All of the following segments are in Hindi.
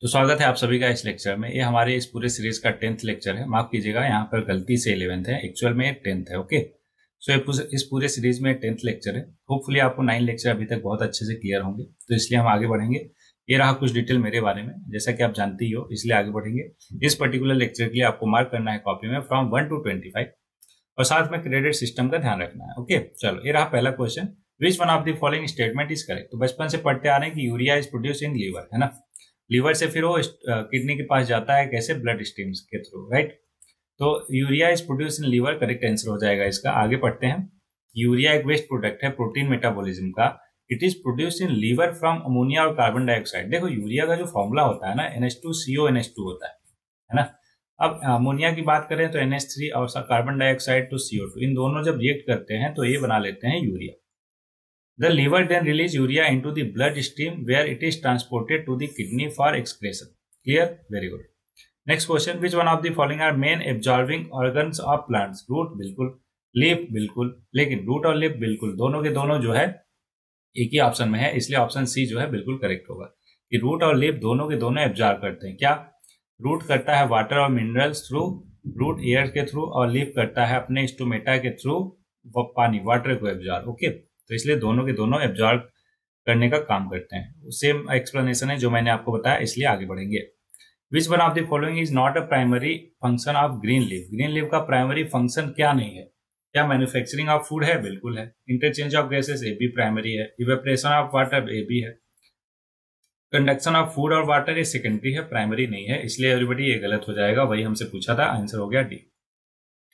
तो स्वागत है आप सभी का इस लेक्चर में। ये हमारे इस पूरे सीरीज का 10th लेक्चर है। माफ कीजिएगा, यहाँ पर गलती से 11th है, एक्चुअल में 10th है। ओके, सो इस पूरे सीरीज में 10th लेक्चर है। होपफुली आपको 9 लेक्चर अभी तक बहुत अच्छे से क्लियर होंगे, तो इसलिए हम आगे बढ़ेंगे। ये रहा कुछ डिटेल मेरे बारे में, जैसा कि आप जानते ही हो, इसलिए आगे बढ़ेंगे। इस पर्टिकुलर लेक्चर के लिए आपको मार्क करना है कॉपी में फ्रॉम 1 to 25 और साथ में क्रेडिट सिस्टम का ध्यान रखना है। ओके, चलो ये रहा पहला question. Which one of the following statement is correct. तो बचपन से पढ़ते आ रहे हैं कि urea is produce in liver, है ना। लीवर से फिर वो किडनी के पास जाता है, कैसे? ब्लड स्ट्रीम्स के थ्रू, राइट। तो urea is produce in liver, correct answer हो जाएगा इसका। आगे पढ़ते हैं। यूरिया एक वेस्ट प्रोडक्ट है प्रोटीन मेटाबॉलिज्म का। It is produce in liver from ammonia और कार्बन डाइऑक्साइड। देखो, यूरिया का जो फॉर्मूला होता है ना, NH2CO होता है ना। अब अमोनिया की बात करें तो NH3 और कार्बन डाइऑक्साइड तो CO2, इन दोनों जब रिएक्ट करते हैं तो ये बना लेते हैं urea. The liver then release urea into the blood stream where it is transported to the kidney for excretion. Clear? Very good. Next question. Which one of the following are main absorbing organs of plants? Root बिल्कुल, leaf बिल्कुल, लेकिन root और leaf बिल्कुल दोनों के दोनों जो है एक ही ऑप्शन में है, इसलिए ऑप्शन सी जो है बिल्कुल करेक्ट होगा कि रूट और लीफ दोनों के दोनों एब्जॉर्ब करते हैं। क्या? रूट करता है वाटर और मिनरल्स थ्रू, रूट एयर के थ्रू, और लीफ करता है अपने स्टोमेटा के थ्रू पानी, वाटर को एब्जॉर्ब। ओके, तो इसलिए दोनों के दोनों एब्जॉर्ब करने का काम करते हैं। सेम एक्सप्लेनेशन है जो मैंने आपको बताया, इसलिए आगे बढ़ेंगे। विच one of the following is not a primary function of green leaf. Green leaf का प्राइमरी फंक्शन क्या नहीं है? क्या मैन्युफैक्चरिंग ऑफ फूड है? बिल्कुल है। इंटरचेंज ऑफ गैसेस, ये भी प्राइमरी है। इवेपोरेशन ऑफ वाटर, ये भी है। कंडक्शन ऑफ फूड और वाटर, ये सेकेंडरी है, प्राइमरी नहीं है, इसलिए एवरीबॉडी ये गलत हो जाएगा। वही हमसे पूछा था, आंसर हो गया डी।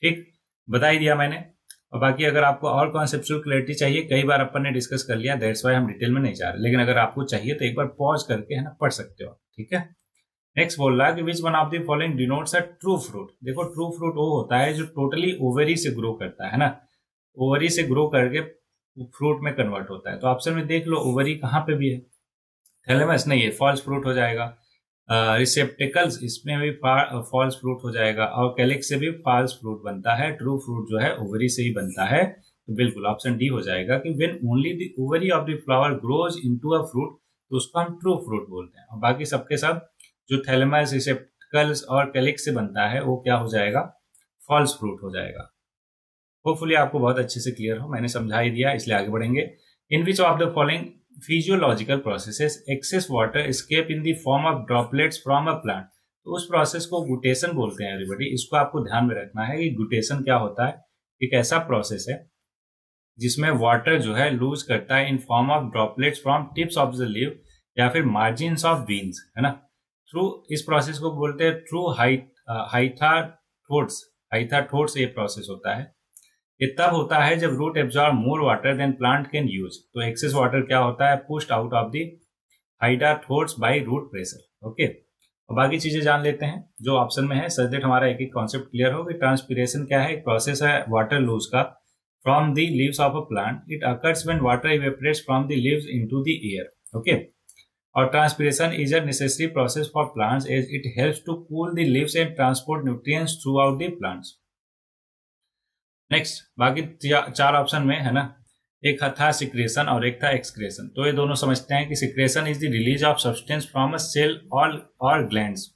ठीक, बता ही दिया मैंने। और बाकी अगर आपको और कॉन्सेप्चुअल क्लैरिटी चाहिए, कई बार अपन ने डिस्कस कर लिया, दैट्स वाई हम डिटेल में नहीं जा रहे, लेकिन अगर आपको चाहिए तो एक बार पॉज करके, है ना, पढ़ सकते हो। ठीक है। नेक्स्ट बोल रहा है कि विच one of the following denotes a true fruit. देखो, ट्रू फ्रूट वो होता है जो टोटली ओवरी से ग्रो करता है ना। ओवरी से ग्रो करके फ्रूट में कन्वर्ट होता है। तो ऑप्शन में देख लो, ओवरी कहाँ पे भी है? थैलेमस नहीं है, फॉल्स फ्रूट हो जाएगा। रिसेप्टिकल्स, इसमें भी फॉल्स फ्रूट हो जाएगा। और कैलिक्स से भी फॉल्स फ्रूट बनता है। ट्रू फ्रूट जो है ओवरी से ही बनता है, तो बिल्कुल ऑप्शन डी हो जाएगा कि when only the ovary of the flower grows into a fruit, तो उसको हम ट्रू फ्रूट बोलते हैं। और बाकी सबके सब जो थैलेमस, रिसेप्टिकल्स और कैलिक्स से बनता है, वो क्या हो जाएगा? फॉल्स फ्रूट हो जाएगा। होपफुली आपको बहुत अच्छे से क्लियर हो, मैंने समझा ही दिया, इसलिए आगे बढ़ेंगे। In which of the following physiological processes excess water escape in the form of droplets from a plant. तो उस प्रोसेस को गुटेशन बोलते हैं एवरीबॉडी। इसको आपको ध्यान में रखना है कि गुटेशन क्या होता है। एक ऐसा प्रोसेस है जिसमें वाटर जो है लूज करता है in form of droplets from tips of the leave या फिर मार्जिन्स ऑफ बीन्स, है ना। थ्रू इस प्रोसेस को बोलते हैं थ्रू हाइथाथोड्स। हाइथाथोड्स ये प्रोसेस होता है। ये तब होता है जब root absorb more water than plant can use. तो एक्सेस वाटर क्या होता है? Pushed out of the hydathodes by root pressure. Okay, और बाकी चीजें जान लेते हैं जो ऑप्शन में है, सच दैट हमारा एक एक कॉन्सेप्ट क्लियर हो कि ट्रांसपीरेशन क्या है। एक प्रोसेस है वाटर लूज का from the leaves of a plant. It occurs when water evaporates from the leaves into the air. Okay, और transpiration is a necessary process for plants as it helps to cool the leaves and transport nutrients throughout the plants. Next, बाकी चार ऑप्शन में है ना, एक था सिक्रेशन और एक था एक्सक्रेशन। तो ये दोनों समझते हैं कि secretion is the release of substance from a cell और glands.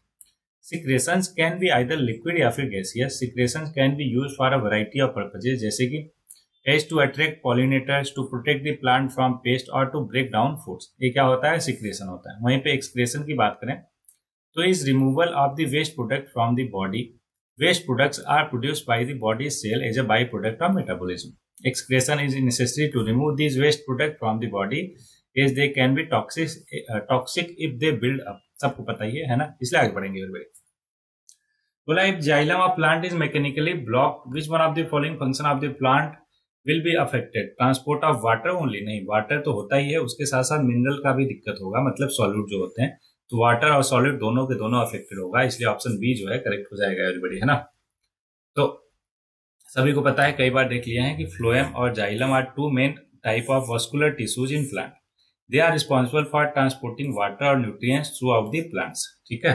Secretions can be either liquid या फिर gaseous. Secretions can be use for a variety of purposes, जैसे कि as to attract pollinators, to protect the plant from pest और टू ब्रेक डाउन फूड्स। ये क्या होता है? सिक्रेशन होता है। वहीं पे एक्सक्रेशन की बात करें तो is removal of the waste product from the body. Waste products are produced by the body cell as a byproduct of metabolism. Excretion is necessary to remove these waste products from the body as they can be toxic if they build up. सबको पता ही है ना, इसलिए आगे बढ़ेंगे। बोला if xylem of plant is mechanically blocked, which one of the following function of the plant will be affected? Transport of water only? नहीं, वाटर तो होता ही है, उसके साथ साथ मिनरल का भी दिक्कत होगा, मतलब सॉल्यूट जो होते हैं। तो वाटर और सॉलिड दोनों के दोनों अफेक्टेड होगा, इसलिए ऑप्शन बी जो है करेक्ट हो जाएगा एवरीबॉडी, है ना। तो सभी को पता है, कई बार देख लिया है कि फ्लोएम और xylem are two main type of vascular tissues in plant. They are responsible for transporting water और nutrients throughout the plants. ठीक है।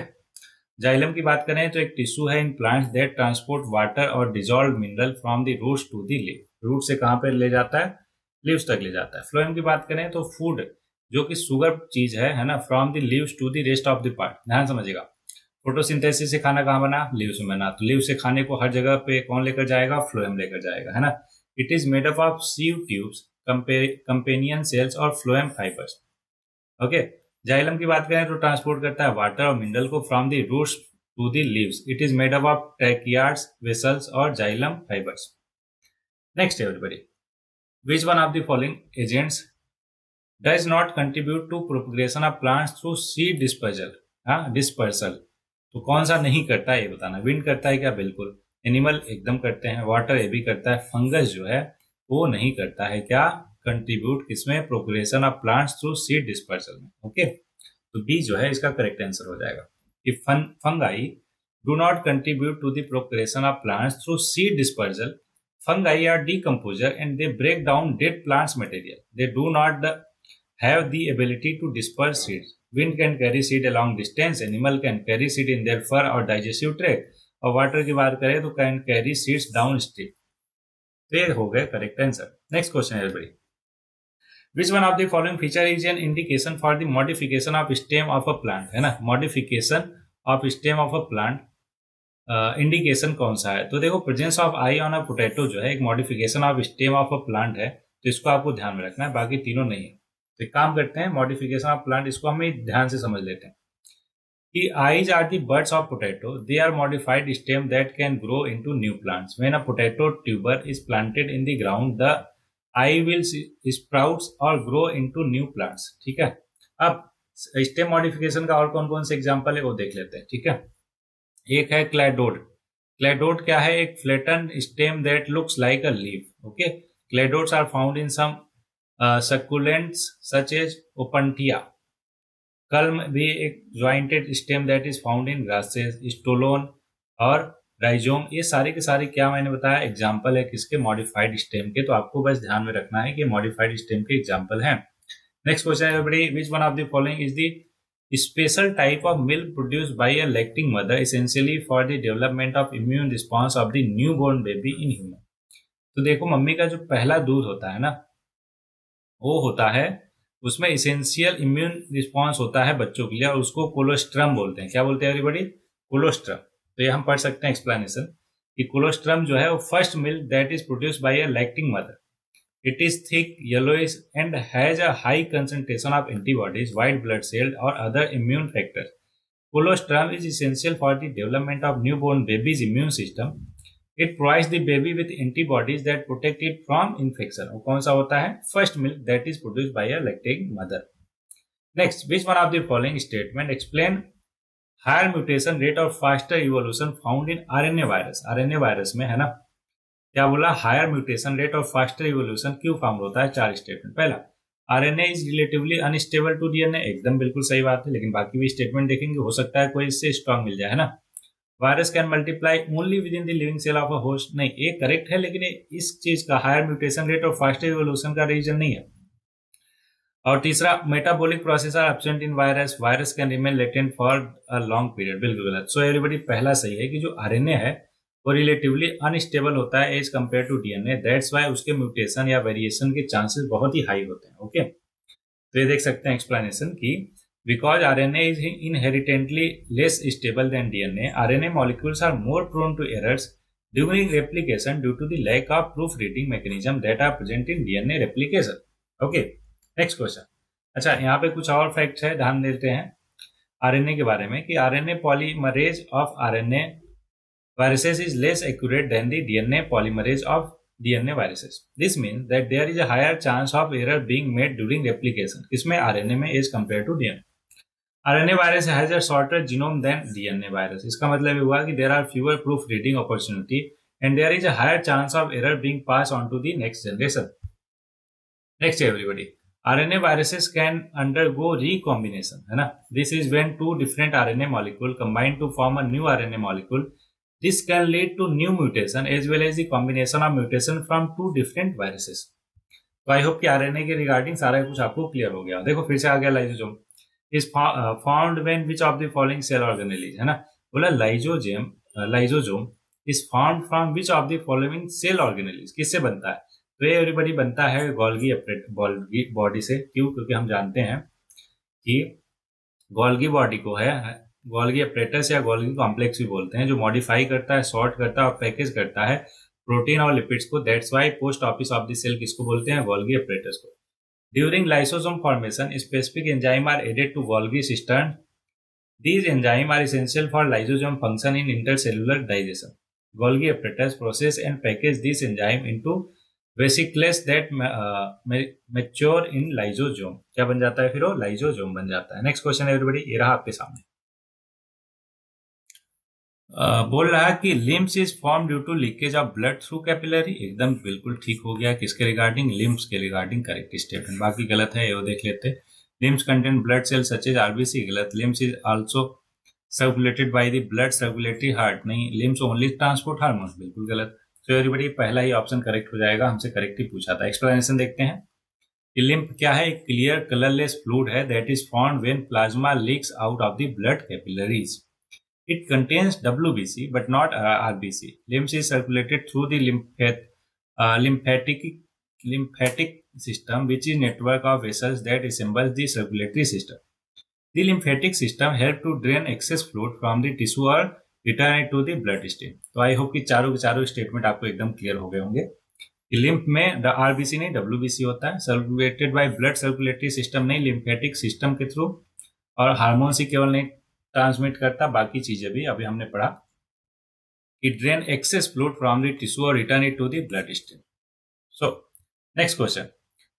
जाइलम की बात करें तो एक टिश्यू है in plants that transport water और dissolve mineral from the roots to the leaf. Root से कहां पे ले जाता है? लीव्स तक ले जाता है। फ्लोएम की बात करें तो फूड जो कि शुगर चीज है ना, from the leaves to the rest of the part. ध्यान समझिएगा, फोटोसिंथेसिस से खाना कहाँ बना, लीव्स में बना, तो लीव से खाने को हर जगह पे कौन लेकर जाएगा, फ्लोएम लेकर जाएगा, है ना। It is made up of sieve tubes, companion cells और फ्लोएम फाइबर्स। ओके, जाइलम की बात करें तो ट्रांसपोर्ट करता है वाटर और मिनरल को from the roots to the leaves. It is made up of tracheids, vessels और xylem fibres. Next everybody, which one of the following agents does not contribute to propagation of plants through seed dispersal? हाँ, डिस्पर्सल। तो कौन सा नहीं करता है ये बताना। विंड करता है क्या, बिल्कुल। एनिमल एकदम करते हैं, वाटर ये भी करता है, फंगस जो है वो नहीं करता है क्या, कंट्रीब्यूट किसमें, propagation of plants through seed dispersal में। ओके, तो बी जो है इसका करेक्ट आंसर हो जाएगा। If fungi do not contribute to the propagation of plants through seed dispersal, fungi are decomposer and they break down dead plants material. They do not have the ability to disperse seeds. Wind can carry seed a long distance. Animal can carry seed in their fur or digestive tract. और वाटर की बात करें तो can carry seeds down stream. तो ये हो गए करेक्ट आंसर। नेक्स्ट क्वेश्चन है everybody. Which one of the following feature is an indication for the modification of stem of a plant? है ना, modification of stem of a plant indication कौन सा है। तो देखो, presence of I on a potato जो है एक modification of stem of a plant है, तो इसको आपको ध्यान में रखना है, बाकी तीनों नहीं है। तो एक काम करते हैं, मॉडिफिकेशन ऑफ प्लांट इसको हम ध्यान से समझ लेते हैं कि eyes are the buds of potato, they are modified stem that can grow into new plants. When a potato tuber is planted in the ground, the eye will sprouts और ग्रो इनटू न्यू प्लांट्स। ठीक है, अब स्टेम मॉडिफिकेशन का और कौन कौन से एग्जाम्पल है वो देख लेते हैं। ठीक है, एक है क्लैडोड। क्लैडोड क्या है, एक flatten stem that looks like a leaf. Okay, cladodes are found in some succulents such as Opuntia. Culm भी एक jointed stem that is found in grasses, stolon और राइजोम। ये सारे के सारे क्या मैंने बताया, एग्जाम्पल है किसके, मॉडिफाइड स्टेम के। तो आपको बस ध्यान में रखना है कि मॉडिफाइड स्टेम के एग्जाम्पल हैं। नेक्स्ट क्वेश्चन है everybody, which one of the following is the special type of milk produced by a lacting mother essentially for the development of immune response of the newborn baby in human? तो देखो, मम्मी का जो पहला दूध होता है ना, वो होता है, उसमें इसेंशियल इम्यून रिस्पॉन्स होता है बच्चों के लिए, और उसको कोलोस्ट्रम बोलते हैं। क्या बोलते हैं एवरीबॉडी, कोलोस्ट्रम। तो ये हम पढ़ सकते हैं एक्सप्लेनेशन कि कोलोस्ट्रम जो है वो first milk that is produced by a lactating mother. It is thick, yellowish, and has a high concentration of antibodies, white blood cells, or other immune factors. Colostrum is essential for the development of newborn baby's immune system. It provides the baby with antibodies that protect it from infection. और कौन सा होता है, first milk that is produced by a lactating mother. Next, which one of the following statement explain higher mutation rate or faster evolution found in RNA virus? RNA virus में है ना, क्या बोला, हायर म्यूटेशन रेट और फास्टर इवोल्यूशन क्यों फाउंड होता है। चार स्टेटमेंट। पहला, RNA is relatively unstable to DNA, एकदम बिल्कुल सही बात है, लेकिन बाकी भी स्टेटमेंट देखेंगे, हो सकता है कोई इससे स्ट्रांग मिल जाए, है ना। Virus can multiply only within the living cell of a host, नहीं, ये करेक्ट है, लेकिन इस चीज का हायर म्यूटेशन रेट और फास्टर इवोल्यूशन का रीजन नहीं है। और तीसरा, metabolic process are absent in virus, virus can remain latent for a long period, बिल्कुल गलत। सो एवरीबॉडी, पहला सही है कि जो आरएनए है वो रिलेटिवली अनस्टेबल होता है as compare to DNA, that's why उसके म्यूटेशन या वेरिएशन के चांसेस बहुत ही हाई होते हैं। ओके, तो ये देख सकते हैं एक्सप्लेनेशन की because RNA is inherently less stable than DNA, RNA molecules are more prone to errors during replication due to the lack of proofreading mechanism that are present in DNA replication. Okay, next question. अच्छा, यहाँ पे कुछ और फैक्ट्स है, ध्यान देते हैं आरएनए के बारे में कि RNA polymerase of RNA viruses is less accurate than the DNA polymerase of DNA viruses. This means that there is a higher chance of error being made during replication. इसमें RNA में as compared to DNA. RNA virus has a shorter genome than DNA virus. इसका मतलब हुआ कि there are fewer proof reading opportunity and there is a higher chance of error being passed on to the next generation. Next everybody, RNA viruses can undergo recombination, है ना. This is when two different RNA molecule combine to form a new RNA molecule. This can lead to new mutation as well as the combination of mutation from two different viruses. तो आई होप कि आरएनए के रिगार्डिंग सारा कुछ आपको क्लियर हो गया। देखो फिर से आ गया, lysosome is found when which of the following cell organelle, है ना। बोला lysosome is found from which of the following cell organelle, किससे बनता है। तो ये एवरीबॉडी बनता है गोल्गी बॉडी से। क्यों? क्योंकि हम जानते हैं कि गोल्गी बॉडी को है गोल्गी अपरेटस या गोल्गी कॉम्प्लेक्स भी बोलते हैं, जो मॉडिफाई करता है, सॉर्ट करता है और पैकेज करता है प्रोटीन और लिपिड्स को। That's why post office of the cell किसको बोलते हैं? गोल्गी अपरेटस को। During lysosome formation specific enzyme are added to Golgi cistern. These enzymes are essential for lysosome function in intercellular digestion. Golgi apparatus process and package these enzymes into vesicles that mature in lysosome. क्या बन जाता है फिर? वो लाइसोसोम बन जाता है। नेक्स्ट क्वेश्चन एवरीबॉडी, ये रहा आपके सामने। बोल रहा है कि lymph is form due to leakage of blood through capillary. एकदम बिल्कुल ठीक हो गया। किसके रिगार्डिंग? लिम्स के रिगार्डिंग करेक्ट स्टेटमेंट। बाकी गलत है, ये देख लेते। Lymph contain blood cell such as RBC, गलत। Lymph is also circulated by the blood circulatory heart, नहीं। लिम्स ओनली ट्रांसपोर्ट हार्मोन्स, बिल्कुल गलत। तो एवरीबॉडी पहला ही ऑप्शन करेक्ट हो जाएगा, हमसे करेक्ट ही पूछा था। एक्सप्लेनेशन देखते हैं कि लिम्फ क्या है? एक क्लियर कलरलेस फ्लूइड है that is formed when plasma leaks out of the blood capillaries. It contains WBC but not RBC. Lymph is circulated through the lymphatic system, which is network of vessels that assembles the circulatory system. The lymphatic system help to drain excess fluid from the tissue or return it to the bloodstream. तो आई होप कि चारों के चारों स्टेटमेंट आपको एकदम क्लियर हो गए होंगे कि लिम्फ में आरबीसी नहीं WBC होता है। Circulated by blood circulatory system नहीं, लिम्फेटिक सिस्टम के थ्रू। और हार्मोन से केवल नहीं ट्रांसमिट करता, बाकी चीजें भी अभी हमने पढ़ा कि drain excess fluid from the tissue और return it to the blood stream. So next question,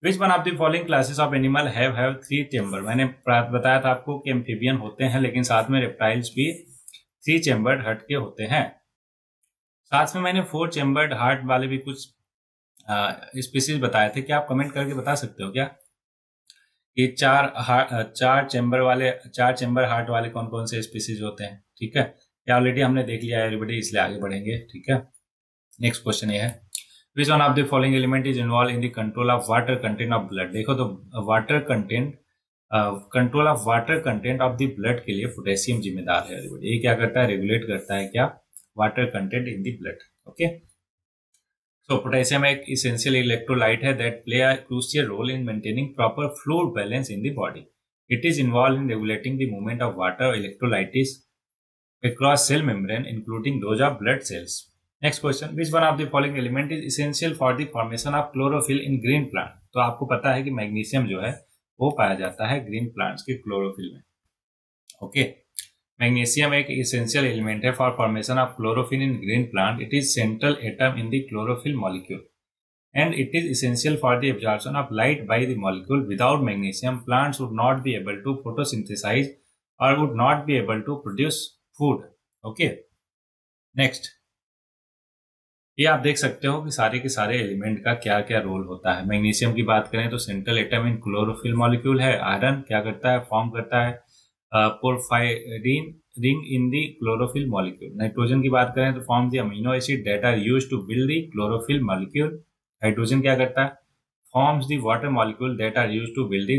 which one of the following classes of animal have 3 chamber. मैंने बताया था आपको कि एम्फीबियन होते हैं, लेकिन साथ में रेप्टाइल्स भी 3 चेम्बर्ड हार्ट के होते हैं। साथ में मैंने 4 चेम्बर्ड हार्ट वाले भी कुछ स्पीसीज बताए थे। क्या आप कमेंट करके बता सकते हो क्या कि 4 चेम्बर हार्ट वाले कौन कौन से स्पीसीज होते हैं? ठीक है, ये ऑलरेडी हमने देख लिया है एवरीबॉडी, इसलिए आगे बढ़ेंगे। ठीक है, नेक्स्ट क्वेश्चन ये है, विच one of the following element is involve in the control of water content of blood. देखो तो control of water content of the blood के लिए पोटेशियम जिम्मेदार है एवरीबॉडी। ये क्या करता है? रेगुलेट करता है क्या? Water content in the blood. Okay, so potassium एक essential electrolyte है that play a crucial role in maintaining proper fluid balance in the body. It is involved in regulating the movement of water electrolytes across cell membrane, including those of blood cells. Next question, which one of the following element is essential for the formation of chlorophyll in green plant? तो आपको पता है कि मैग्नीशियम जो है वो पाया जाता है ग्रीन प्लांट्स के क्लोरोफिल में। ओके, मैग्नीशियम एक इसेंशियल एलिमेंट है for formation of chlorophyll in green plant. It is central atom in the chlorophyll molecule and it is essential for the absorption of light by the molecule. Without magnesium plants would not be able to photosynthesize और would not be able to produce food. Okay, next, ये आप देख सकते हो कि सारे के सारे एलिमेंट का क्या क्या रोल होता है। मैग्नीशियम की बात करें तो central atom in chlorophyll molecule है। आयरन क्या करता है? फॉर्म करता है porphyrin ring in the chlorophyll molecule. Nitrogen की बात करें तो form the amino acid that are used to build the chlorophyll molecule. Hydrogen क्या करता है? Forms the water molecule that are used to build the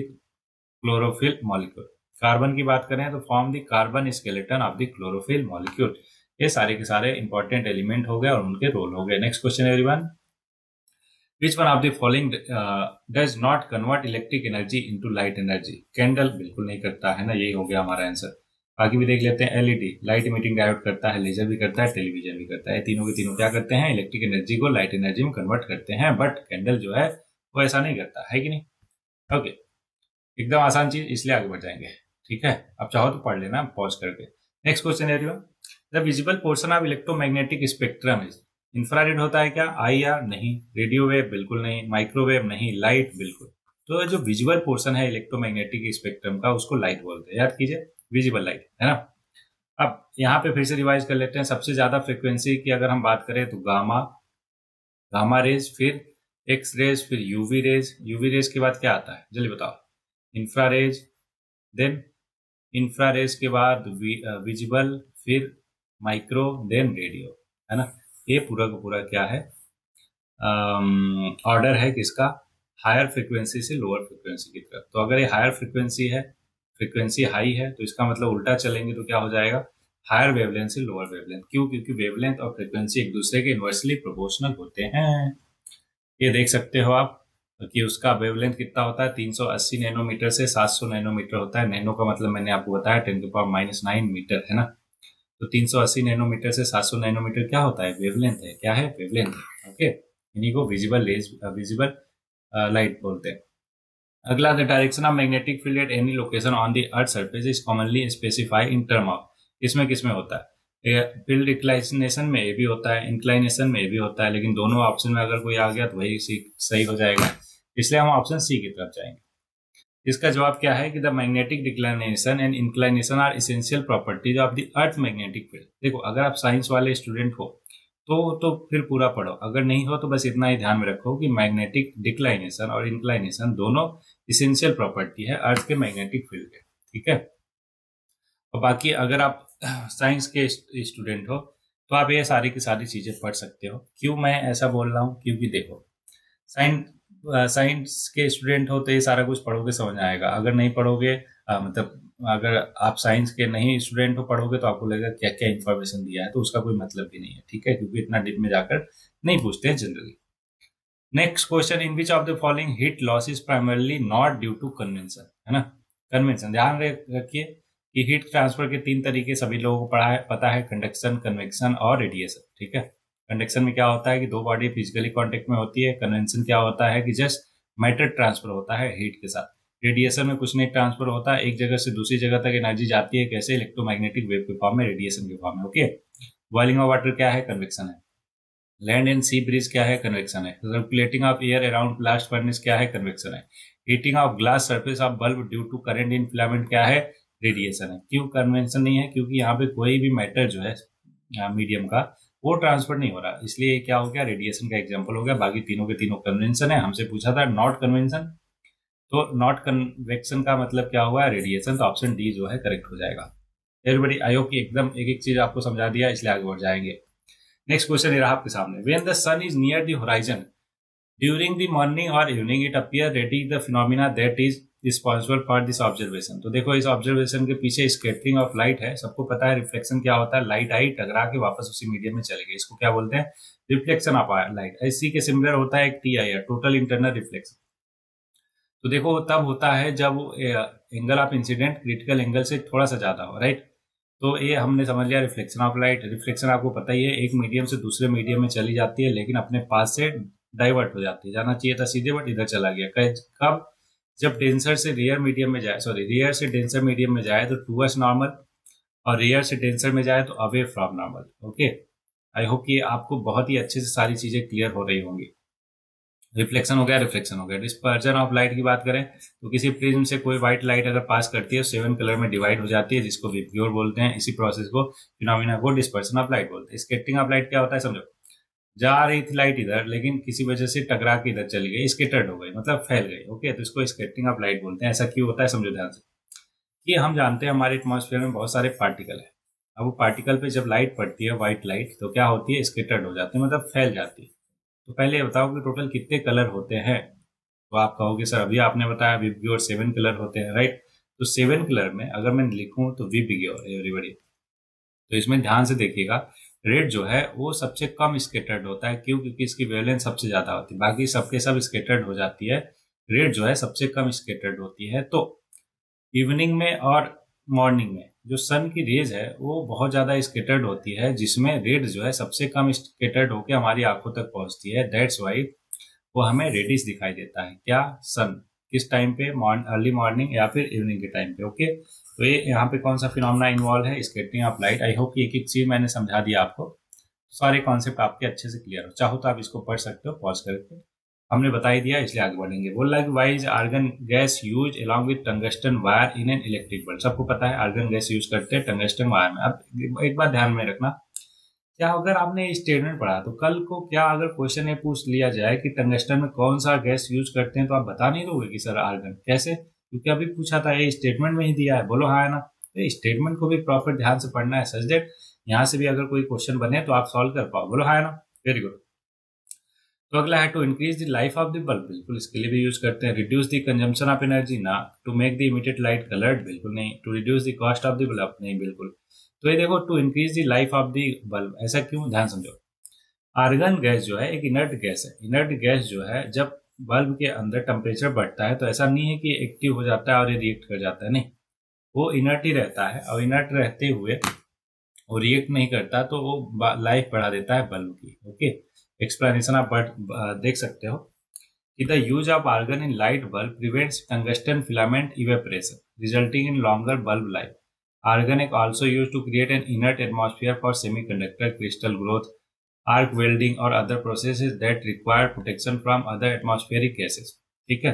chlorophyll molecule. Carbon की बात करें तो form the carbon skeleton of the chlorophyll molecule. ये सारे के सारे इंपॉर्टेंट एलिमेंट हो गए और उनके रोल हो गए। Next question everyone, Which one of the following does not convert electric energy into light energy? Candle बिल्कुल नहीं करता है ना, यही हो गया हमारा आंसर। बाकी भी देख लेते हैं। एलईडी लाइट इमिटिंग डायोड करता है, लेजर भी करता है, टेलीविजन भी करता है। तीनों के तीनों क्या करते हैं? इलेक्ट्रिक एनर्जी को लाइट एनर्जी में कन्वर्ट करते हैं, बट कैंडल जो है वो ऐसा नहीं करता है कि नहीं। ओके, एकदम आसान चीज, इसलिए आगे बढ़ जाएंगे। ठीक है, अब चाहो तो पढ़ लेना पॉज करके। Next question everyone, the visible portion of electromagnetic spectrum is. Infrared होता है क्या? IR नहीं, रेडियो वेव बिल्कुल नहीं, माइक्रोवेव नहीं, लाइट बिल्कुल। तो जो विजुअल पोर्शन है इलेक्ट्रोमैग्नेटिक स्पेक्ट्रम का उसको लाइट बोलते हैं। याद कीजिए, विजिबल लाइट है ना। अब यहाँ पे फिर से रिवाइज कर लेते हैं। सबसे ज्यादा फ्रिक्वेंसी की अगर हम बात करें तो गामा रेज, फिर एक्स रेज, फिर यूवी रेज। यूवी रेज के बाद क्या आता है जल्दी बताओ? इंफ्रारेज, देन इंफ्रारेज के बाद विजिबल, फिर माइक्रो, देन रेडियो, है ना। ये पूरा का पूरा क्या है? ऑर्डर है किसका? हायर फ्रीक्वेंसी से लोअर फ्रीक्वेंसी की तरफ। तो अगर ये हायर फ्रीक्वेंसी है, फ्रीक्वेंसी हाई है, तो इसका मतलब उल्टा चलेंगे तो क्या हो जाएगा? हायर वेवलेंथ से लोअर वेवलेंथ। क्यों? क्योंकि वेवलेंथ और फ्रीक्वेंसी एक दूसरे के इनवर्सली प्रोपोर्शनल होते हैं। ये देख सकते हो आप कि उसका वेवलेंथ कितना होता है, 380 नैनोमीटर से 700 नैनोमीटर होता है। नैनो का मतलब मैंने आपको बताया 10⁻⁹ मीटर है ना। तो 380 नैनोमीटर से 700 नैनोमीटर क्या होता है, वेवलेंथ है। क्या है, वेवलेंथ है। ओके, इन्हीं को विजिबल लाइट बोलते हैं। अगला, the direction of magnetic field at any location on the earth surface is commonly specify in term of. इसमें किसमें होता है, फील्ड इंक्लाइनेशन में ये भी होता है, इंक्लाइनेशन में ये भी होता है, लेकिन दोनों ऑप्शन में अगर कोई आ गया तो वही सही हो जाएगा, इसलिए हम ऑप्शन सी की तरफ जाएंगे। इसका जवाब क्या है कि the magnetic declination and inclination are essential properties of the earth magnetic field. देखो, अगर आप साइंस वाले स्टूडेंट हो तो फिर पूरा पढ़ो, अगर नहीं हो तो बस इतना ही ध्यान में रखो कि मैग्नेटिक डिक्लाइनेशन और इंक्लाइनेशन दोनों इसेंशियल प्रॉपर्टी है अर्थ के मैग्नेटिक फील्ड के। ठीक है, और बाकी अगर आप साइंस के स्टूडेंट हो तो आप ये सारी की सारी चीजें पढ़ सकते हो। क्यों मैं ऐसा बोल रहा हूँ, क्योंकि देखो, साइंस साइंस के स्टूडेंट हो तो ये सारा कुछ पढ़ोगे समझ में आएगा। अगर नहीं पढ़ोगे, मतलब अगर आप साइंस के नहीं स्टूडेंट हो, पढ़ोगे तो आपको लगेगा क्या क्या इन्फॉर्मेशन दिया है, तो उसका कोई मतलब भी नहीं है। ठीक है, क्योंकि इतना डीप में जाकर नहीं पूछते हैं generally. Next question, in which of the following heat loss is primarily not due to convection, है ना। कन्वेंशन ध्यान रखिए कि हीट ट्रांसफर के 3 तरीके सभी लोगों को पता है, कंडक्शन, कन्वेक्शन और रेडिएशन। ठीक है, कंडक्शन में क्या होता है कि 2 बॉडी फिजिकली कांटेक्ट में होती है। कन्वेंशन क्या होता है कि जस्ट मैटर ट्रांसफर होता है हीट के साथ। रेडिएशन में कुछ नहीं ट्रांसफर होता है, एक जगह से दूसरी जगह तक एनर्जी जाती है, कैसे, इलेक्ट्रोमैग्नेटिक वेव के फॉर्म में, रेडिएशन के फॉर्म में। ओके, बॉइलिंग ऑफ वाटर क्या है, कन्वेक्शन है। लैंड एंड सी ब्रिज क्या है, कन्वेक्शन है। Circulating of air around blast furnace क्या है, कन्वेक्शन है। Heating of glass surface of bulb due to current in filament क्या है, रेडिएशन है। क्यों कन्वेंशन नहीं है, क्योंकि यहाँ पे कोई भी मैटर जो है मीडियम का वो ट्रांसफर नहीं हो रहा, इसलिए क्या हो गया, रेडिएशन का एग्जांपल हो गया। बाकी तीनों के तीनों कन्वेंशन है। हमसे पूछा था नॉट कन्वेंशन, तो नॉट कन्वेक्शन का मतलब क्या हुआ, रेडिएशन। तो ऑप्शन डी जो है करेक्ट हो जाएगा। एवरीबॉडी, आई होप कि एकदम एक एक चीज आपको समझा दिया, इसलिए आगे बढ़ जाएंगे। नेक्स्ट क्वेश्चन ये रहा आपके सामने, when the sun is near the horizon during the morning और evening it appear reddish the phenomena that is responsible for this observation. तो देखो, इस ऑब्जर्वेशन के पीछे स्कैटरिंग ऑफ लाइट है। सबको पता है रिफ्लेक्शन क्या होता है, लाइट आई टकरा के वापस उसी मीडियम में चले गई, इसको क्या बोलते हैं, रिफ्लेक्शन ऑफ लाइट। इसी के सिमिलर होता है एक TIR, टोटल इंटरनल रिफ्लेक्शन। तो देखो, तब होता है जब angle of incident critical angle से थोड़ा सा ज्यादा हो, राइट। तो ये हमने समझ लिया रिफ्लेक्शन ऑफ लाइट। रिफ्लेक्शन आपको पता ही है, एक मीडियम से दूसरे मीडियम में चली जाती है, लेकिन अपने पास से डाइवर्ट हो जाती है। जाना चाहिए था सीधे, बट इधर चला गया। कब, जब डेंसर से रेयर मीडियम में जाए, सॉरी, रेयर से डेंसर मीडियम में जाए तो टूवर्ड्स नॉर्मल, और रेयर से डेंसर में जाए तो away from normal. Okay, I hope कि आपको बहुत ही अच्छे से सारी चीजें क्लियर हो रही होंगी। रिफ्लेक्शन हो गया, रिफ्लेक्शन हो गया। डिस्पर्जन ऑफ लाइट की बात करें तो किसी प्रिज्म से कोई व्हाइट लाइट अगर पास करती है 7 कलर में डिवाइड हो जाती है, जिसको विबग्योर बोलते हैं। इसी प्रोसेस को, फिनोमिना को डिस्पर्सन ऑफ लाइट बोलते हैं। स्कैटरिंग ऑफ लाइट क्या होता है, समझो, जा रही थी लाइट इधर, लेकिन किसी वजह से टकरा के इधर चली गई, स्कैटर्ड हो गई, मतलब फैल गई। ओके, तो इसको स्कैटरिंग ऑफ लाइट बोलते हैं। ऐसा क्यों होता है, समझो ध्यान से। कि हम जानते हैं हमारे एटमॉस्फेयर में बहुत सारे पार्टिकल है। अब वो पार्टिकल पे जब लाइट पड़ती है, व्हाइट लाइट, तो क्या होती है, स्कैटर्ड हो जाती है, मतलब फैल जाती है। तो पहले ये बताओ कि टोटल कितने कलर होते हैं। तो आप कहोगे सर अभी आपने बताया विबग्योर 7 कलर होते हैं, राइट। तो 7 कलर में अगर मैं लिखूं तो विबग्योर, एवरीबॉडी, तो इसमें ध्यान से देखिएगा, रेड जो है वो सबसे कम स्कैटर्ड होता है। क्यों, क्योंकि इसकी वेवलेंथ सबसे ज्यादा होती है, बाकी सबके सब स्कैटर्ड हो जाती है, रेड जो है सबसे कम स्कैटर्ड होती है। तो इवनिंग में और मॉर्निंग में जो सन की रेज है वो बहुत ज्यादा स्कैटर्ड होती है, जिसमें रेड जो है सबसे कम स्कैटर्ड होकर हमारी आंखों तक पहुंचती है। दैट्स वाई वो हमें रेडिश दिखाई देता है। क्या, सन, किस टाइम पे, अर्ली मॉर्निंग या फिर इवनिंग के टाइम पे। ओके, तो ये यहाँ पे कौन सा फिनोमेना इन्वॉल्व है, scattering of light. I hope कि एक एक चीज मैंने समझा दिया आपको, सारे कॉन्सेप्ट आपके अच्छे से क्लियर हो। चाहो तो आप इसको पढ़ सकते हो पॉज करके, हमने बता ही दिया, इसलिए आगे बढ़ेंगे। बोल रहा है why is argon gas use along with tungsten wire in an electric bulb. सबको पता है आर्गन गैस यूज करते हैं टंगस्टन वायर में। अब एक बात ध्यान में रखना, क्या अगर आपने स्टेटमेंट पढ़ा तो कल को क्या अगर क्वेश्चन ये पूछ लिया जाए कि टंगस्टन में कौन सा गैस यूज करते हैं, तो आप बता नहीं दोगे कि सर आर्गन। कैसे, क्योंकि अभी पूछा था, ये स्टेटमेंट में ही दिया है, बोलो हाँ है ना। तो स्टेटमेंट को भी प्रॉपर ध्यान से पढ़ना है, सच दैट यहाँ से भी अगर कोई क्वेश्चन बने तो आप सॉल्व कर पाओ, बोलो हाँ है ना, वेरी गुड। तो अगला है to increase the life of the bulb, बिल्कुल इसके लिए भी यूज करते हैं। Reduce the consumption of energy, ना। To make the immediate light coloured, बिल्कुल नहीं। To reduce the cost of the bulb, नहीं बिल्कुल। तो ये देखो, to increase the life of the bulb, ऐसा क्यों, ध्यान समझो। आर्गन गैस जो है एक इनर्ट गैस है। इनर्ट गैस जो है जब बल्ब के अंदर टेम्परेचर बढ़ता है तो ऐसा नहीं है कि एक्टिव हो जाता है और ये रिएक्ट कर जाता है, नहीं, वो इनर्ट ही रहता है और इनर्ट रहते हुए वो रिएक्ट नहीं करता तो वो लाइफ बढ़ा देता है बल्ब की। ओके, एक्सप्लेनेशन आप देख सकते हो कि the use of argon in light bulb prevents tungsten filament evaporation resulting in longer bulb life. Arganic also used to create an inert atmosphere for semiconductor crystal growth, arc welding or other processes that require protection from other atmospheric gases। ठीक है,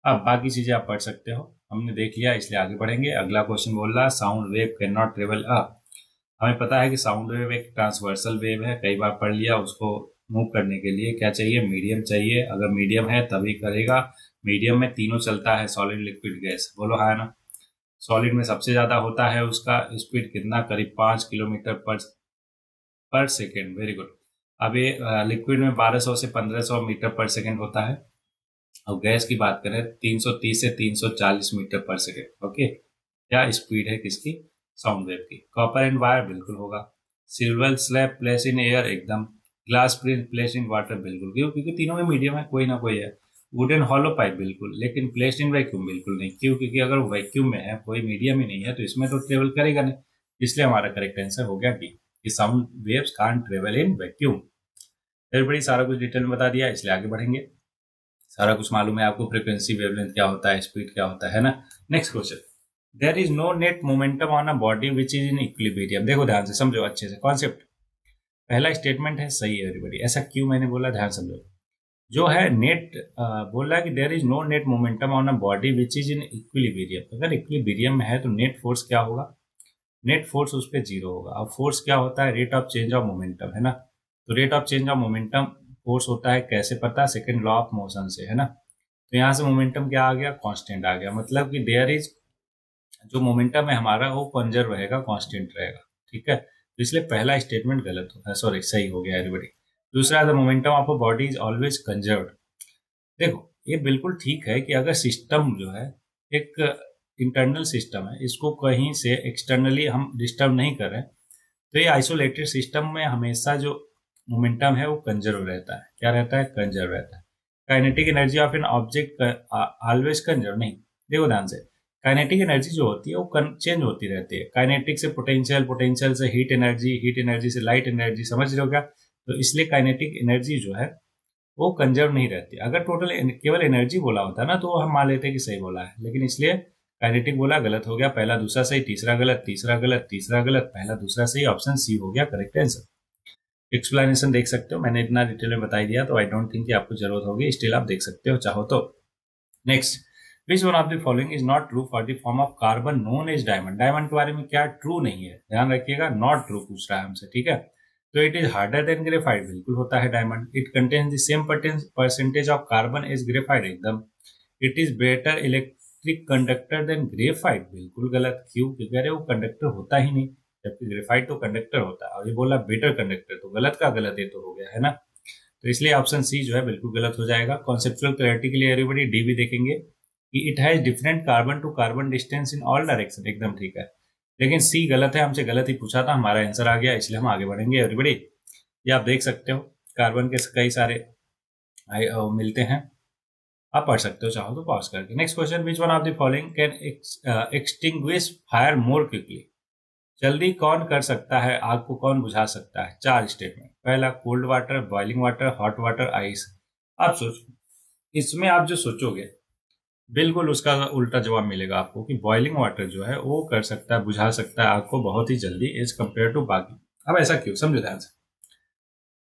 अब बाकी चीजें आप पढ़ सकते हो, हमने देख लिया इसलिए आगे बढ़ेंगे। अगला क्वेश्चन बोल रहा है sound wave can not travel up. हमें पता है कि साउंड वेव एक ट्रांसवर्सल वेव है, कई बार पढ़ लिया। उसको मूव करने के लिए क्या चाहिए, मीडियम चाहिए। अगर मीडियम है तभी करेगा। मीडियम में तीनों चलता है, सॉलिड लिक्विड गैस, बोलो हाँ ना। सॉलिड में सबसे ज्यादा होता है उसका स्पीड कितना, करीब 5 किलोमीटर पर सेकेंड, वेरी गुड। अब ये लिक्विड में 1200 से 1500 मीटर पर सेकेंड होता है। और गैस की बात करें 330 से 340 मीटर पर सेकेंड। ओके, क्या स्पीड है किसकी, साउंड वेव की। कॉपर एंड वायर बिल्कुल होगा। Silver slab place in air एकदम। ग्लास प्लेस इन वाटर बिल्कुल, क्यों, क्योंकि तीनों में मीडियम है, कोई ना कोई है। वुडन हॉलो पाइप बिल्कुल, लेकिन प्लेस्ड इन वैक्यूम बिल्कुल नहीं, क्यों, क्योंकि अगर वैक्यूम में है, कोई मीडियम ही नहीं है, तो इसमें तो ट्रेवल करेगा नहीं। इसलिए हमारा करेक्ट आंसर हो गया डी, कि sound waves can't travel in vacuum. Everybody सारा कुछ डिटेल में बता दिया, इसलिए आगे बढ़ेंगे। सारा कुछ मालूम है आपको, फ्रीक्वेंसी, वेवलेंथ क्या होता है, स्पीड क्या होता है ना। Next question, there is no net momentum on a body which is in equilibrium. देखो ध्यान से समझो अच्छे से कॉन्सेप्ट। पहला स्टेटमेंट है सही है एवरीबॉडी, ऐसा क्यों मैंने बोला, ध्यान समझो। जो है नेट बोल रहा है कि there is no net momentum on a body which is in equilibrium. अगर इक्विलिब्रियम में है तो नेट फोर्स क्या होगा, नेट फोर्स उस पर जीरो होगा। अब फोर्स क्या होता है, rate of change of momentum, है ना। तो rate of change of momentum force होता है, कैसे पता, सेकेंड लॉ ऑफ मोशन से, है ना। तो यहाँ से मोमेंटम क्या आ गया, कांस्टेंट आ गया। मतलब कि देयर इज, जो मोमेंटम है हमारा वो कंजर्व रहेगा, कांस्टेंट रहेगा। ठीक है, तो इसलिए पहला स्टेटमेंट गलत हो, सॉरी सही हो गया एवरीबॉडी। दूसरा, the momentum of a body is always conserved. देखो ये बिल्कुल ठीक है कि अगर सिस्टम जो है एक इंटरनल सिस्टम है, इसको कहीं से एक्सटर्नली हम डिस्टर्ब नहीं कर रहे हैं, तो ये आइसोलेटेड सिस्टम में हमेशा जो मोमेंटम है वो कंजर्व रहता है। क्या रहता है, कंजर्व रहता है। Kinetic energy of an object always conserve नहीं। देखो ध्यान से, काइनेटिक एनर्जी जो होती है वो चेंज होती रहती है। काइनेटिक से पोटेंशियल, पोटेंशियल से हीट एनर्जी, हीट एनर्जी से लाइट एनर्जी, समझ रहे हो क्या। तो इसलिए काइनेटिक एनर्जी जो है वो कंजर्व नहीं रहती। अगर टोटल केवल एनर्जी बोला होता ना तो हम मान लेते कि सही बोला है, लेकिन इसलिए काइनेटिक बोला, गलत हो गया। पहला दूसरा सही, तीसरा गलत, तीसरा गलत, तीसरा गलत, पहला दूसरा सही, ऑप्शन सी हो गया करेक्ट आंसर। एक्सप्लेनेशन देख सकते हो, मैंने इतना डिटेल में बता दिया, तो आई डोंट थिंक कि आपको जरूरत होगी, स्टिल आप देख सकते हो चाहो तो। Next, which one of the following is not true for the form of carbon known as diamond. Diamond के बारे में क्या ट्रू नहीं है, ध्यान रखिएगा, नॉट ट्रू पूछ रहा है हमसे, ठीक है। तो it is harder than graphite, बिल्कुल होता है diamond. It contains the same percentage of carbon as graphite, एकदम। It is better electric conductor than graphite, बिल्कुल गलत। क्यों, क्योंकि अरे वो कंडक्टर होता ही नहीं, जबकि ग्रेफाइट तो कंडक्टर होता है। और ये बोला बेटर कंडक्टर, तो गलत का गलत ये तो हो गया, है ना। तो इसलिए ऑप्शन सी जो है बिल्कुल गलत हो जाएगा। कॉन्सेप्चुअल क्लैरिटी के लिए एवरीबॉडी डी भी देखेंगे कि it has different carbon to carbon distance in all direction, एकदम ठीक है। लेकिन सी गलत है, हमसे गलत ही पूछा था, हमारा आंसर आ गया, इसलिए हम आगे बढ़ेंगे एवरीबॉडी। ये आप देख सकते हो, कार्बन के कई सारे मिलते हैं, आप पढ़ सकते हो चाहो तो पॉज करके। Next question, which one of the following can extinguish fire more quickly. जल्दी कौन कर सकता है, आग को कौन बुझा सकता है, चार स्टेटमेंट। पहला, cold water, boiling water, hot water, ice. आप सोचो, इसमें आप जो सोचोगे बिल्कुल उसका उल्टा जवाब मिलेगा आपको, कि बॉइलिंग वाटर जो है वो कर सकता है, बुझा सकता है आग को बहुत ही जल्दी एज कम्पेयर टू बाकी। अब ऐसा क्यों, समझो ध्यान से।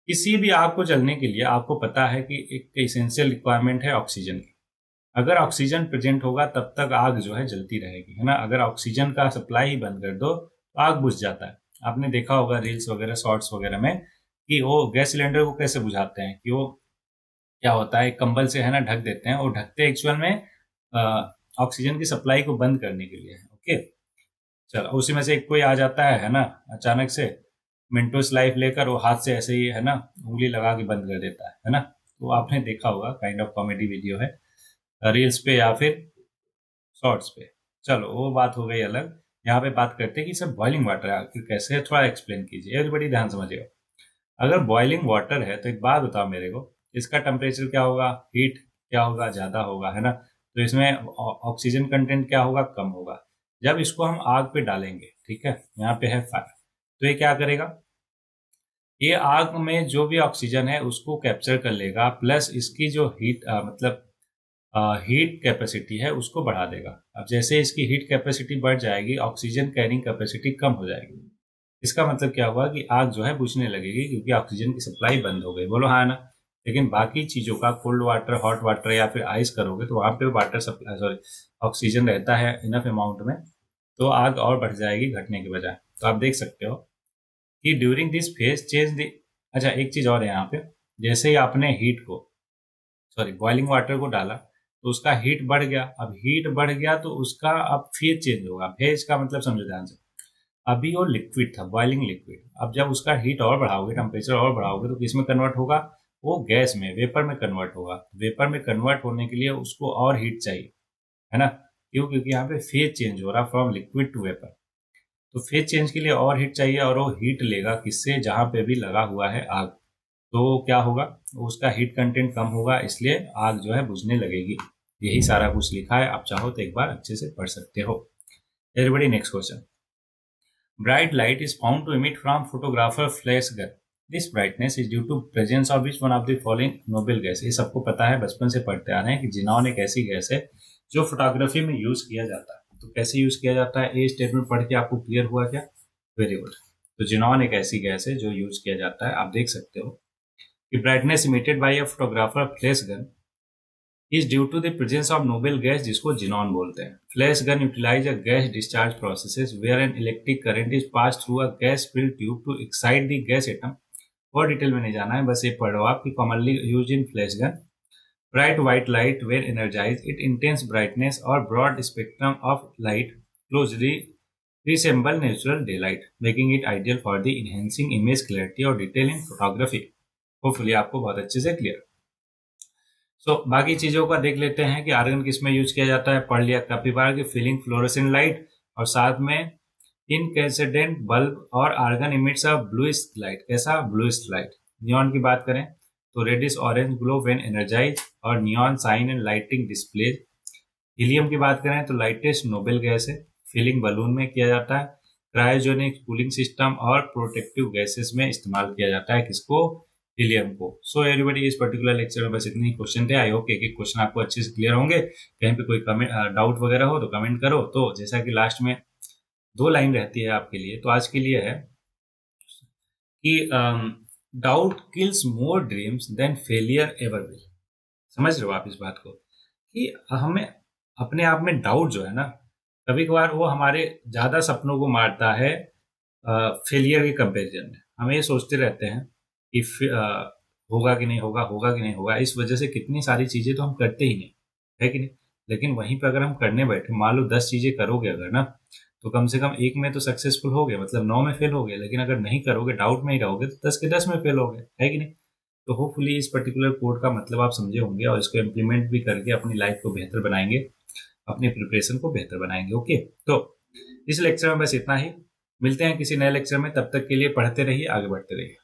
किसी भी आग को जलने के लिए आपको पता है कि एक इसेंशियल रिक्वायरमेंट है ऑक्सीजन की। अगर ऑक्सीजन प्रेजेंट होगा तब तक आग जो है जलती रहेगी, है ना। अगर ऑक्सीजन का सप्लाई ही बंद कर दो तो आग बुझ जाता है। आपने देखा होगा रील्स वगैरह, शॉर्ट्स वगैरह में, कि वो गैस सिलेंडर को कैसे बुझाते हैं, कि वो क्या होता है, कंबल से है ना ढक देते हैं, और ढकते एक्चुअल में ऑक्सीजन की सप्लाई को बंद करने के लिए है। ओके, चलो उसी में से एक कोई आ जाता है ना, अचानक से मिंटोस लाइफ लेकर, वो हाथ से ऐसे ही है ना उंगली लगा के बंद कर देता है ना। तो आपने देखा होगा, काइंड ऑफ कॉमेडी वीडियो है, रील्स पे या फिर शॉर्ट्स पे। चलो वो बात हो गई अलग, यहाँ पे बात करते हैं कि सब बॉइलिंग वाटर है आखिर कैसे है, थोड़ा एक्सप्लेन कीजिए एवरीबॉडी, ध्यान समझिएगा। अगर बॉइलिंग वाटर है तो एक बात बताओ मेरे को, इसका टेम्परेचर क्या होगा, हीट क्या होगा, ज़्यादा होगा, है ना। तो इसमें ऑक्सीजन कंटेंट क्या होगा, कम होगा। जब इसको हम आग पे डालेंगे, ठीक है, यहाँ पे है फायर, तो ये क्या करेगा, ये आग में जो भी ऑक्सीजन है उसको कैप्चर कर लेगा, प्लस इसकी जो हीट मतलब हीट कैपेसिटी है उसको बढ़ा देगा। अब जैसे इसकी हीट कैपेसिटी बढ़ जाएगी, ऑक्सीजन कैरिंग कैपेसिटी कम हो जाएगी। इसका मतलब क्या हुआ कि आग जो है बुझने लगेगी, क्योंकि ऑक्सीजन की सप्लाई बंद हो गई। बोलो हाँ ना। लेकिन बाकी चीज़ों का कोल्ड वाटर, हॉट वाटर या फिर आइस करोगे तो वहाँ पे वाटर सप्लाई, सॉरी, ऑक्सीजन रहता है इनफ अमाउंट में, तो आग और बढ़ जाएगी घटने के बजाय। तो आप देख सकते हो कि during this phase change the, अच्छा एक चीज़ और है यहाँ पे, जैसे ही आपने हीट को, सॉरी, बॉइलिंग वाटर को डाला तो उसका हीट बढ़ गया। अब हीट बढ़ गया तो उसका अब फेज चेंज होगा। फेज का मतलब समझो ध्यान से, अभी वो लिक्विड था, बॉइलिंग लिक्विड, अब जब उसका हीट और बढ़ाओगे, टेम्परेचर और बढ़ाओगे, तो किस में कन्वर्ट होगा, वो गैस में, वेपर में कन्वर्ट होगा। वेपर में कन्वर्ट होने के लिए उसको और हीट चाहिए, है ना। क्यों, क्योंकि यहाँ पे फेज चेंज हो रहा, फ्रॉम लिक्विड टू वेपर। तो फेज चेंज के लिए और हीट चाहिए, और वो हीट लेगा किससे, जहाँ पे भी लगा हुआ है आग। तो क्या होगा, उसका हीट कंटेंट कम होगा, इसलिए आग जो है बुझने लगेगी। यही सारा कुछ लिखा है, आप चाहो तो एक बार अच्छे से पढ़ सकते हो। Everybody, next question. Bright light is found to emit from photographer flash gun. This brightness is due to presence of which one of the following noble gas. ये सबको पता है, बचपन से पढ़ते आ रहे हैं कि जिनॉन एक ऐसी गैस है जो फोटोग्राफी में यूज किया जाता है। तो कैसे यूज किया जाता है, ये स्टेटमेंट पढ़ के आपको क्लियर हुआ क्या? Very good. तो जिनॉन एक ऐसी गैस है जो यूज किया जाता है। आप देख सकते हो कि brightness emitted by a photographer flash gun is due to the presence of noble gas, जिसको जिनॉन बोलते हैं। Flash gun utilize a gas discharge processes where an electric current is pass through a gas filled tube to excite the gas atom. और डिटेल में नहीं जाना है, बस ये पढ़ो आप कि commonly use in flash gun, bright white light where energize it intense brightness और broad spectrum of light closely resemble natural daylight, making it ideal for the enhancing image clarity और डिटेल इन फोटोग्राफी। होपफुली आपको बहुत अच्छे से क्लियर। बाकी चीजों का देख लेते हैं कि आर्गन किस में यूज किया जाता है। पढ़ लिया काफी बार कि फिलिंग फ्लोरेसेंट लाइट, और साथ में इनकैंसेडेंट बल्ब, और argon emits a bluish light. कैसा, ब्लूइश लाइट। नियॉन की बात करें तो reddish orange glow when energize, और neon sign and lighting display. Helium की बात करें तो लाइटेस्ट नोबेल गैस है, फिलिंग बलून में किया जाता है। क्रायोजेनिक कूलिंग सिस्टम और प्रोटेक्टिव गैसेस में इस्तेमाल किया जाता है किसको, हीलियम को। सो एवरीबॉडी, इस पर्टिकुलर लेक्चर में बस इतने ही क्वेश्चन थे। आई होप एक एक क्वेश्चन आपको अच्छे से क्लियर होंगे। कहीं पे कोई कमेंट डाउट वगैरह हो तो कमेंट करो। तो जैसा कि लास्ट में 2 लाइन रहती है आपके लिए, तो आज के लिए है कि doubt kills more dreams than failure ever will. समझ रहे हो आप इस बात को, कि हमें अपने आप में डाउट जो है ना, कभी कभार वो हमारे ज्यादा सपनों को मारता है फेलियर के कंपैरिजन में। हम ये सोचते रहते हैं कि होगा कि नहीं होगा, होगा कि नहीं होगा। इस वजह से कितनी सारी चीजें तो हम करते ही नहीं, है कि नहीं। लेकिन वहीं पर अगर हम करने बैठे, मान लो 10 चीजें करोगे अगर ना, तो कम से कम एक में तो सक्सेसफुल हो गए, मतलब 9 में फेल हो गए। लेकिन अगर नहीं करोगे, डाउट में ही रहोगे, तो 10 के 10 में फेल हो गए, है कि नहीं। तो होपफुली इस पर्टिकुलर कोड का मतलब आप समझे होंगे, और इसको इम्प्लीमेंट भी करके अपनी लाइफ को बेहतर बनाएंगे, अपनी प्रिपरेशन को बेहतर बनाएंगे। ओके, तो इस लेक्चर में बस इतना ही। मिलते हैं किसी नए लेक्चर में, तब तक के लिए पढ़ते रहिए, आगे बढ़ते रहिए।